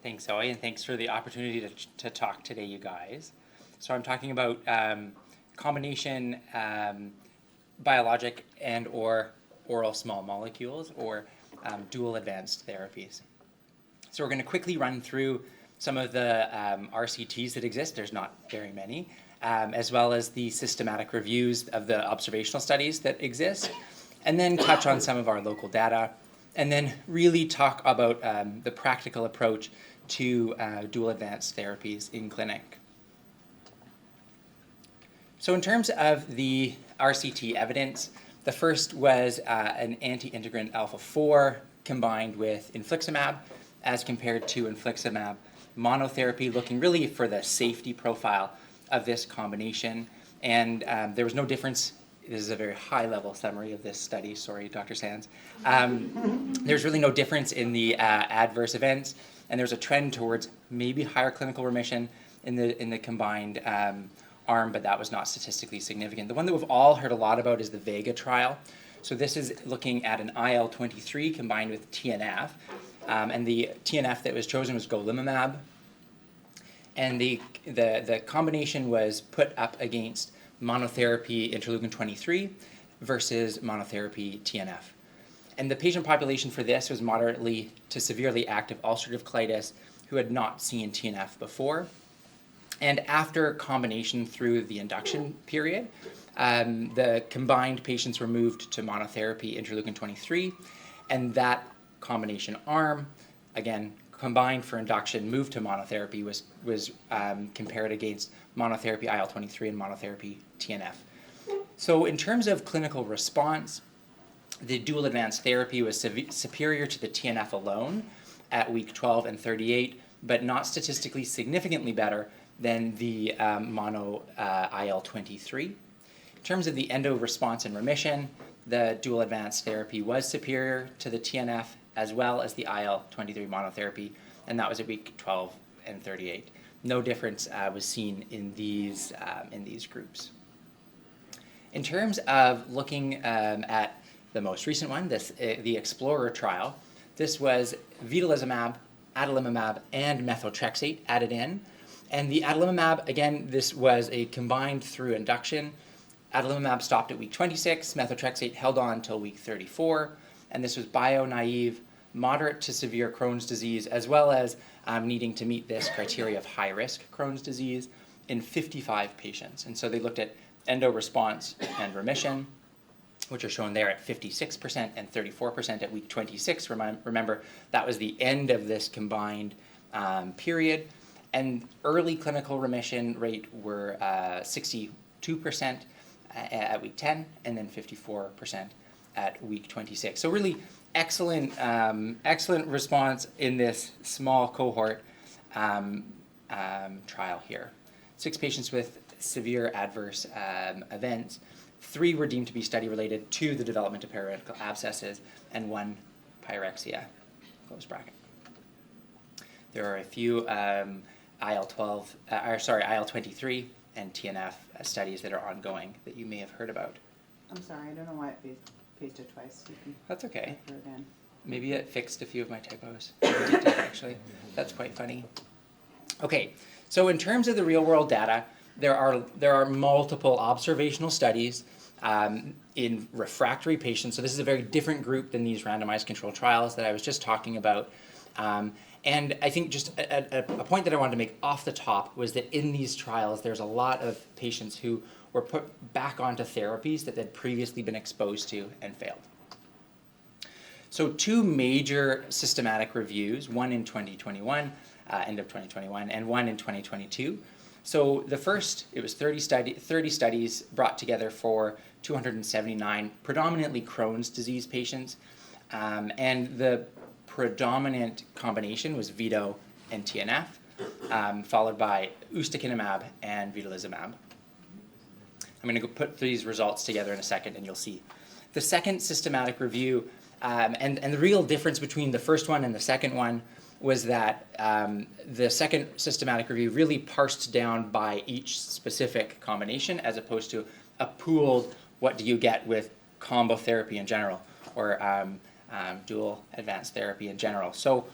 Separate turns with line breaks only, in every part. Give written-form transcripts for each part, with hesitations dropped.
Thanks, Zoe, and thanks for the opportunity to talk today, you guys. So I'm talking about combination biologic and or oral small molecules or dual advanced therapies. So we're going to quickly run through some of the RCTs that exist. There's not very many, as well as the systematic reviews of the observational studies that exist, and then touch on some of our local data, and then really talk about the practical approach to dual advanced therapies in clinic. So in terms of the RCT evidence, the first was an anti-integrin alpha-4 combined with infliximab as compared to infliximab monotherapy, looking really for the safety profile of this combination. And there was no difference. This is a very high-level summary of this study. Sorry, Dr. Sands. There's really no difference in the adverse events, and there's a trend towards maybe higher clinical remission in the combined arm, but that was not statistically significant. The one that we've all heard a lot about is the Vega trial. So this is looking at an IL-23 combined with TNF, and the TNF that was chosen was golimumab, and the combination was put up against monotherapy interleukin-23 versus monotherapy TNF. And the patient population for this was moderately to severely active ulcerative colitis who had not seen TNF before. And after combination through the induction period, the combined patients were moved to monotherapy interleukin-23, and that combination arm, again, combined for induction, moved to monotherapy, was compared against monotherapy IL-23 and monotherapy TNF. So in terms of clinical response, the dual advanced therapy was superior to the TNF alone at week 12 and 38, but not statistically significantly better than the mono IL-23. In terms of the endo response and remission, the dual advanced therapy was superior to the TNF as well as the IL-23 monotherapy, and that was at week 12 and 38. No difference was seen in these groups. In terms of looking at the most recent one, the Explorer trial, this was vedolizumab, adalimumab, and methotrexate added in. And the adalimumab, again, this was a combined through induction. Adalimumab stopped at week 26, methotrexate held on until week 34, and this was bio-naive, moderate to severe Crohn's disease, as well as needing to meet this criteria of high-risk Crohn's disease in 55 patients. And so they looked at endo response and remission, which are shown there at 56% and 34% at week 26. Remember, that was the end of this combined period. And early clinical remission rate were 62% at week 10, and then 54% at week 26. So really excellent response in this small cohort trial here. 6 patients with severe adverse events. 3 were deemed to be study-related, 2 the development of periodical abscesses, and 1 pyrexia, close bracket. There are a few IL-23 and TNF studies that are ongoing that you may have heard about.
I'm sorry, I don't know why it pasted twice.
That's okay.
Again.
Maybe it fixed a few of my typos. It did, actually. That's quite funny. Okay, so in terms of the real-world data, there are multiple observational studies in refractory patients. So this is a very different group than these randomized controlled trials that I was just talking about. And I think just a point that I wanted to make off the top was that in these trials, there's a lot of patients who were put back onto therapies that they'd previously been exposed to and failed. So 2 major systematic reviews, one in 2021, end of 2021, and one in 2022. So the first, it was 30 studies brought together for 279 predominantly Crohn's disease patients, and the predominant combination was vedo and TNF, followed by ustekinumab and vedolizumab. I'm going to go put these results together in a second, and you'll see. The second systematic review, and the real difference between the first one and the second one was that the second systematic review really parsed down by each specific combination as opposed to a pooled what do you get with combo therapy in general or dual advanced therapy in general. So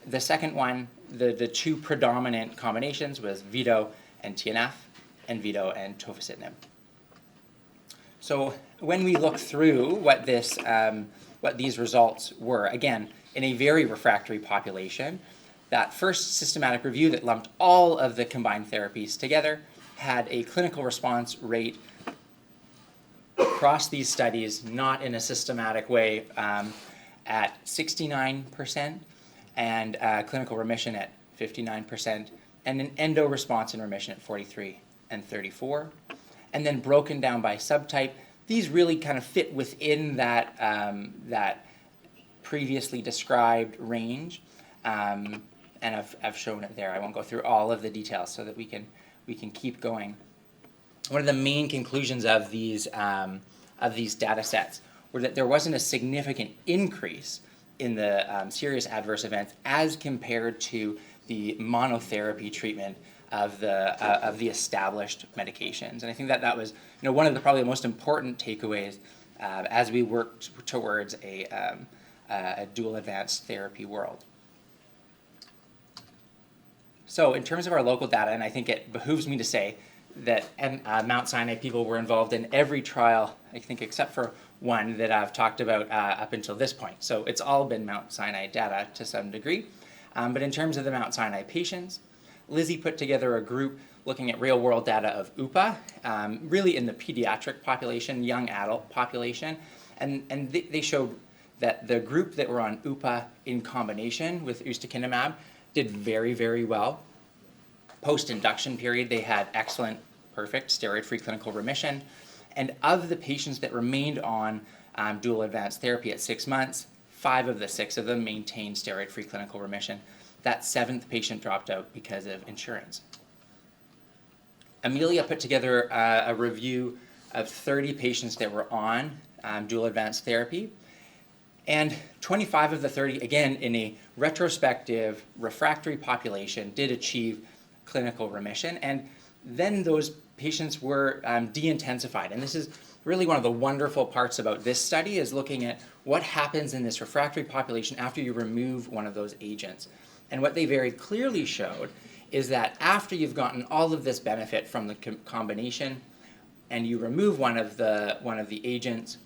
The second one, the two predominant combinations was veto and TNF, and veto and tofacitinib. So when we look through what these results were, again, in a very refractory population, that first systematic review that lumped all of the combined therapies together had a clinical response rate across these studies, not in a systematic way, at 69%, and clinical remission at 59%, and an endo response in remission at 43 and 34. And then broken down by subtype, these really kind of fit within that, that previously described range. And I've shown it there. I won't go through all of the details so that we can keep going. One of the main conclusions of these data sets were that there wasn't a significant increase in the serious adverse events as compared to the monotherapy treatment of the established medications. And I think that was one of the probably the most important takeaways as we worked towards a dual advanced therapy world. So in terms of our local data, and I think it behooves me to say that Mount Sinai people were involved in every trial, I think except for one that I've talked about up until this point. So it's all been Mount Sinai data to some degree. But in terms of the Mount Sinai patients, Lizzie put together a group looking at real-world data of UPA, really in the pediatric population, young adult population, and they showed that the group that were on UPA in combination with ustekinumab did very, very well. Post-induction period, they had excellent, perfect, steroid-free clinical remission. And of the patients that remained on dual advanced therapy at 6 months, 5 of the 6 of them maintained steroid-free clinical remission. That 7th patient dropped out because of insurance. Amelia put together a review of 30 patients that were on dual advanced therapy. And 25 of the 30, again, in a retrospective refractory population, did achieve clinical remission. And then those patients were de-intensified. And this is really one of the wonderful parts about this study, is looking at what happens in this refractory population after you remove one of those agents. And what they very clearly showed is that after you've gotten all of this benefit from the combination and you remove one of the agents,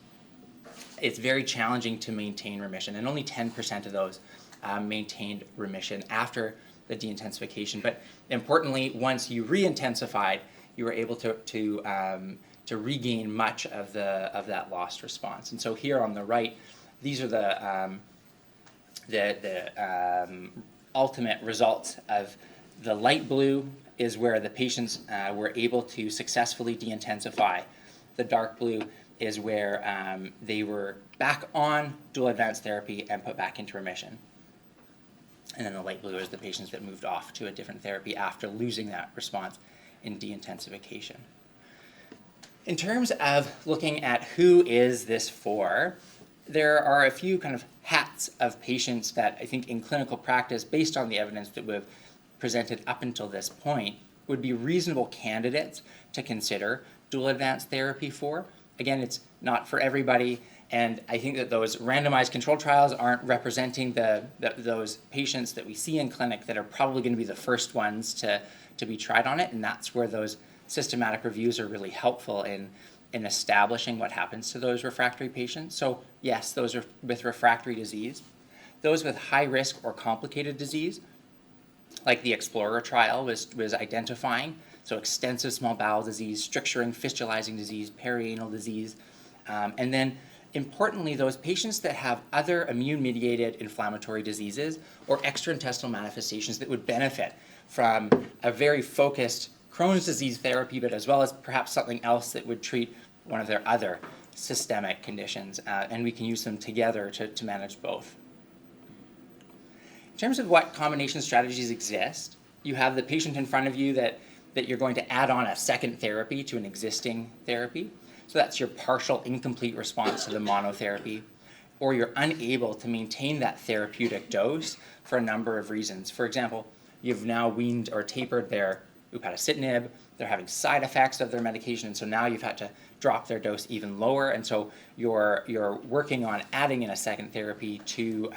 it's very challenging to maintain remission, and only 10% of those maintained remission after the de-intensification. But importantly, once you re-intensified, you were able to regain much of that lost response. And so here on the right, these are the ultimate results of the light blue is where the patients were able to successfully de-intensify. The dark blue is where they were back on dual advanced therapy and put back into remission. And then the light blue is the patients that moved off to a different therapy after losing that response in de-intensification. In terms of looking at who is this for, there are a few kind of hats of patients that I think in clinical practice, based on the evidence that we've presented up until this point, would be reasonable candidates to consider dual advanced therapy for. Again, it's not for everybody, and I think that those randomized controlled trials aren't representing those patients that we see in clinic that are probably going to be the first ones to be tried on it, and that's where those systematic reviews are really helpful in establishing what happens to those refractory patients. So yes, those are with refractory disease. Those with high risk or complicated disease, like the Explorer trial was identifying, so extensive small bowel disease, stricturing, fistulizing disease, perianal disease, and then importantly, those patients that have other immune-mediated inflammatory diseases or extraintestinal manifestations that would benefit from a very focused Crohn's disease therapy, but as well as perhaps something else that would treat one of their other systemic conditions, and we can use them together to manage both. In terms of what combination strategies exist, you have the patient in front of you that you're going to add on a second therapy to an existing therapy. So that's your partial incomplete response to the monotherapy, or you're unable to maintain that therapeutic dose for a number of reasons. For example, you've now weaned or tapered their upadacitinib, they're having side effects of their medication, and so now you've had to drop their dose even lower, and so you're working on adding in a second therapy to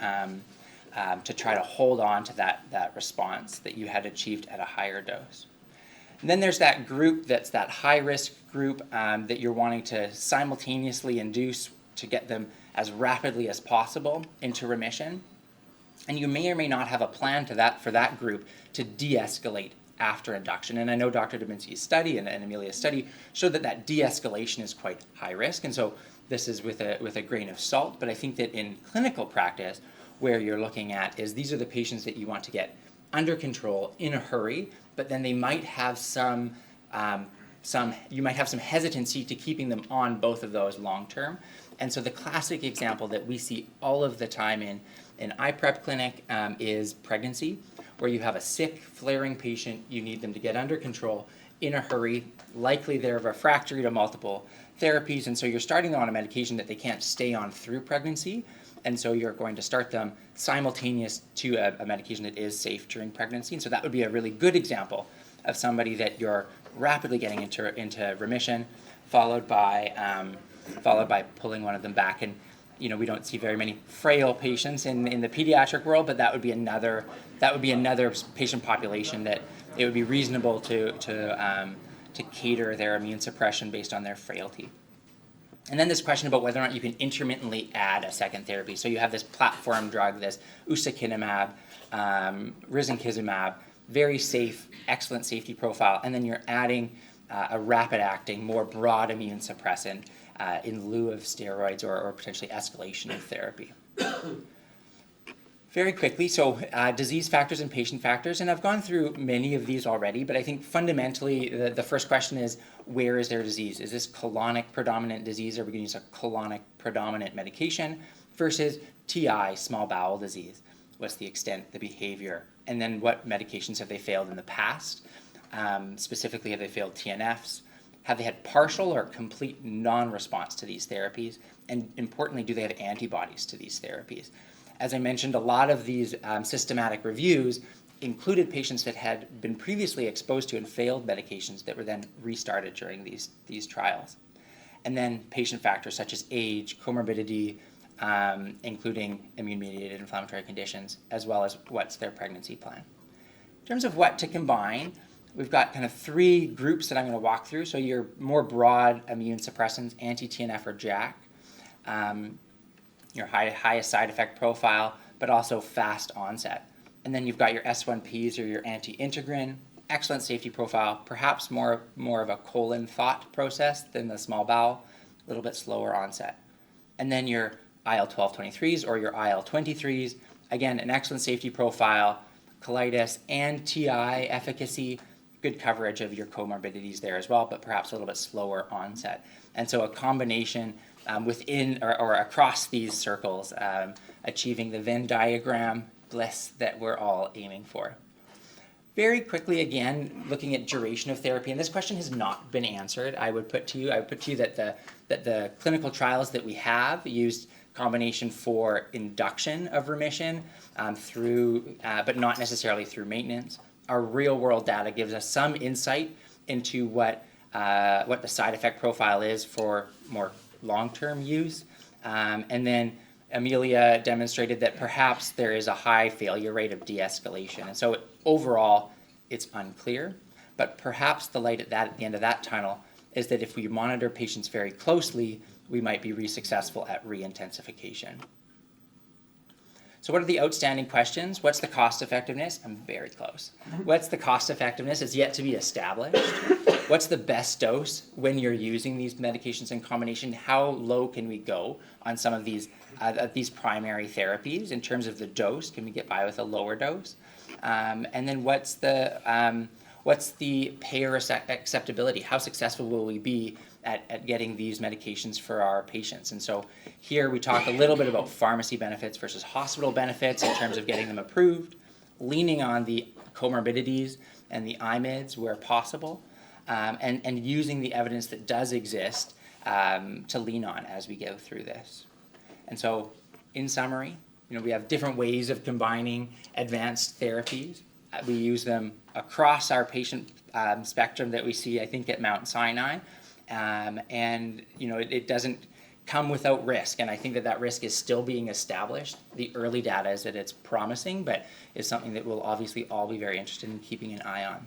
to try to hold on to that response that you had achieved at a higher dose. And then there's that group that's that high-risk group that you're wanting to simultaneously induce to get them as rapidly as possible into remission. And you may or may not have a plan for that group to de-escalate after induction. And I know Dr. Dubinsky's study and Amelia's study showed that de-escalation is quite high risk. And so this is with a grain of salt. But I think that in clinical practice, where you're looking at is these are the patients that you want to get under control in a hurry, but then they might have you might have some hesitancy to keeping them on both of those long term. And so the classic example that we see all of the time in IPREP clinic is pregnancy, where you have a sick, flaring patient, you need them to get under control in a hurry, likely they're refractory to multiple therapies, and so you're starting them on a medication that they can't stay on through pregnancy, and so you're going to start them simultaneous to a medication that is safe during pregnancy. And so that would be a really good example of somebody that you're rapidly getting into remission, followed by pulling one of them back. And we don't see very many frail patients in the pediatric world, but that would be another patient population that it would be reasonable to cater their immune suppression based on their frailty. And then this question about whether or not you can intermittently add a second therapy. So you have this platform drug, this ustekinumab, risankizumab, very safe, excellent safety profile, and then you're adding a rapid-acting, more broad immune suppressant in lieu of steroids or potentially escalation of therapy. Very quickly, so disease factors and patient factors, and I've gone through many of these already, but I think fundamentally the first question is, where is their disease? Is this colonic predominant disease? Are we going to use a colonic predominant medication versus TI, small bowel disease? What's the extent, the behavior, and then what medications have they failed in the past? Specifically, have they failed TNFs? Have they had partial or complete non-response to these therapies? And importantly, do they have antibodies to these therapies? As I mentioned, a lot of these systematic reviews included patients that had been previously exposed to and failed medications that were then restarted during these trials. And then patient factors such as age, comorbidity, including immune-mediated inflammatory conditions, as well as what's their pregnancy plan. In terms of what to combine, we've got kind of three groups that I'm going to walk through. So your more broad immune suppressants, anti-TNF or JAK, your highest side effect profile, but also fast onset. And then you've got your S1Ps or your anti-integrin, excellent safety profile, perhaps more of a colon thought process than the small bowel, a little bit slower onset. And then your IL-12/23s or your IL-23s, again, an excellent safety profile, colitis and TI efficacy, good coverage of your comorbidities there as well, but perhaps a little bit slower onset. And so a combination within or across these circles, achieving the Venn diagram bliss that we're all aiming for. Very quickly, again, looking at duration of therapy, and this question has not been answered. I would put to you that the clinical trials that we have used combination for induction of remission but not necessarily through maintenance. Our real-world data gives us some insight into what the side effect profile is for more long-term use. And then Amelia demonstrated that perhaps there is a high failure rate of de-escalation. And so overall, it's unclear, but perhaps the light at the end of that tunnel is that if we monitor patients very closely, we might be successful at re-intensification. So what are the outstanding questions? What's the cost effectiveness? I'm very close. What's the cost effectiveness? It's yet to be established. What's the best dose when you're using these medications in combination? How low can we go on some of these primary therapies in terms of the dose? Can we get by with a lower dose? And then what's the payer acceptability? How successful will we be at getting these medications for our patients? And so here we talk a little bit about pharmacy benefits versus hospital benefits in terms of getting them approved, leaning on the comorbidities and the IMIDs where possible, and using the evidence that does exist to lean on as we go through this. And so in summary, we have different ways of combining advanced therapies. We use them across our patient spectrum that we see, I think, at Mount Sinai. And it doesn't come without risk, and I think that that risk is still being established. The early data is that it's promising, but is something that we'll obviously all be very interested in keeping an eye on.